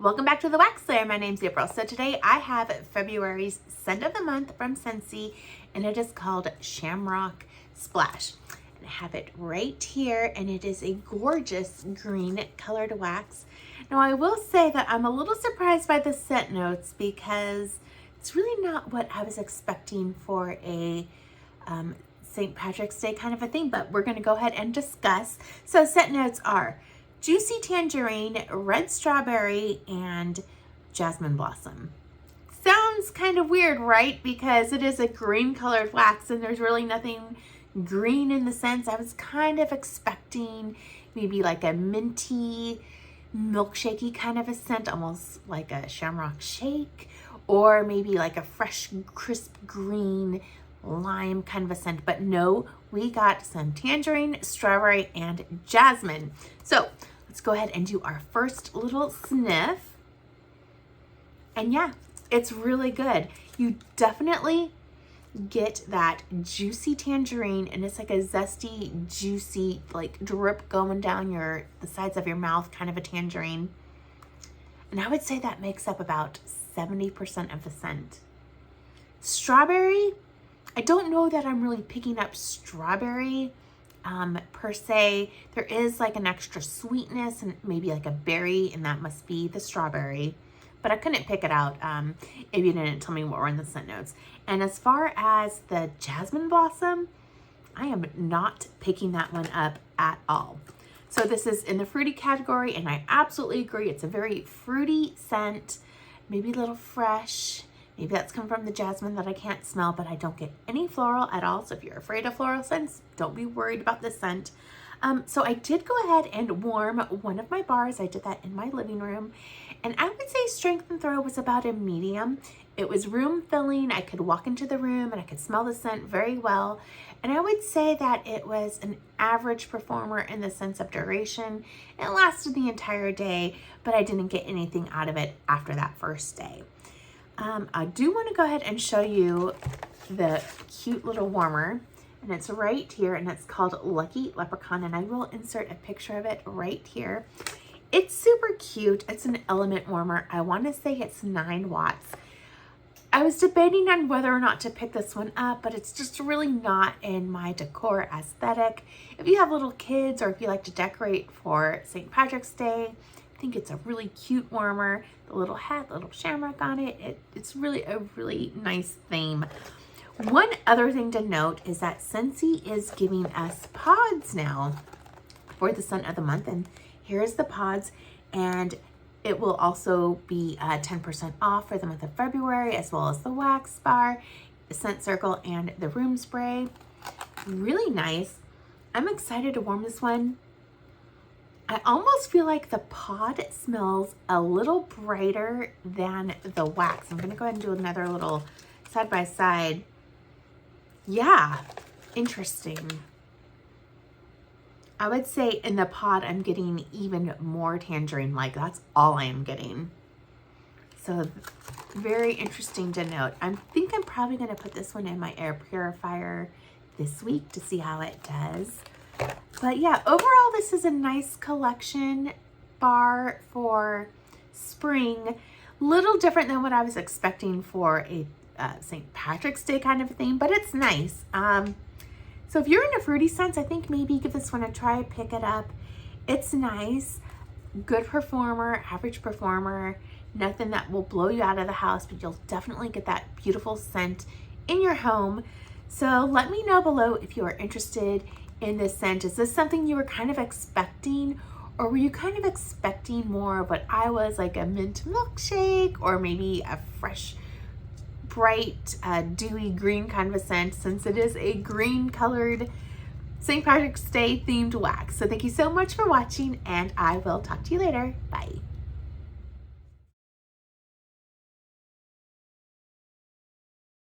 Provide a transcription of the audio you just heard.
Welcome back to the Wax Slayer. My name's April. So today I have February's scent of the month from Scentsy, and it is called Shamrock Splash. And I have it right here, and it is a gorgeous green colored wax. Now I will say that I'm a little surprised by the scent notes because it's really not what I was expecting for a St. Patrick's Day kind of a thing, but we're going to go ahead and discuss. So scent notes are juicy tangerine, red strawberry, and jasmine blossom. Sounds kind of weird, right? Because it is a green colored wax and there's really nothing green in the scents. I was kind of expecting maybe like a minty, milkshakey kind of a scent, almost like a Shamrock Shake, or maybe like a fresh, crisp green lime kind of a scent. But no, we got some tangerine, strawberry, and jasmine. So let's go ahead and do our first little sniff. And yeah, it's really good. You definitely get that juicy tangerine, and it's like a zesty, juicy, like drip going down the sides of your mouth kind of a tangerine. And I would say that makes up about 70% of the scent. Strawberry, I don't know that I'm really picking up strawberry per se. There is like an extra sweetness and maybe like a berry, and that must be the strawberry, but I couldn't pick it out if you didn't tell me what were in the scent notes. And as far as the jasmine blossom, I am not picking that one up at all. So this is in the fruity category, and I absolutely agree. It's a very fruity scent, maybe a little fresh. Maybe that's come from the jasmine that I can't smell, but I don't get any floral at all. So if you're afraid of floral scents, don't be worried about the scent. So I did go ahead and warm one of my bars. I did that in my living room. And I would say strength and throw was about a medium. It was room filling. I could walk into the room and I could smell the scent very well. And I would say that it was an average performer in the sense of duration. It lasted the entire day, but I didn't get anything out of it after that first day. I do want to go ahead and show you the cute little warmer, and it's right here, and it's called Lucky Leprechaun, and I will insert a picture of it right here. It's super cute. It's an element warmer. I want to say it's 9 watts. I was debating on whether or not to pick this one up, but it's just really not in my decor aesthetic. If you have little kids or if you like to decorate for St. Patrick's Day, I think it's a really cute warmer. The little hat, the little shamrock on it. It's really a really nice theme. One other thing to note is that Scentsy is giving us pods now for the scent of the month. And here's the pods. And it will also be 10% off for the month of February, as well as the wax bar, the scent circle, and the room spray. Really nice. I'm excited to warm this one. I almost feel like the pod smells a little brighter than the wax. I'm going to go ahead and do another little side by side. Yeah, interesting. I would say in the pod, I'm getting even more tangerine. Like that's all I am getting. So very interesting to note. I think I'm probably going to put this one in my air purifier this week to see how it does. But yeah, overall, this is a nice collection bar for spring. Little different than what I was expecting for a St. Patrick's Day kind of thing, but it's nice. So if you're into fruity scents, I think maybe give this one a try, pick it up. It's nice, good performer, average performer, nothing that will blow you out of the house, but you'll definitely get that beautiful scent in your home. So let me know below if you are interested in this scent. Is this something you were kind of expecting, or were you kind of expecting more of what I was, like a mint milkshake, or maybe a fresh, bright, dewy green kind of a scent, since it is a green colored St. Patrick's Day themed wax. So thank you so much for watching, and I will talk to you later. Bye.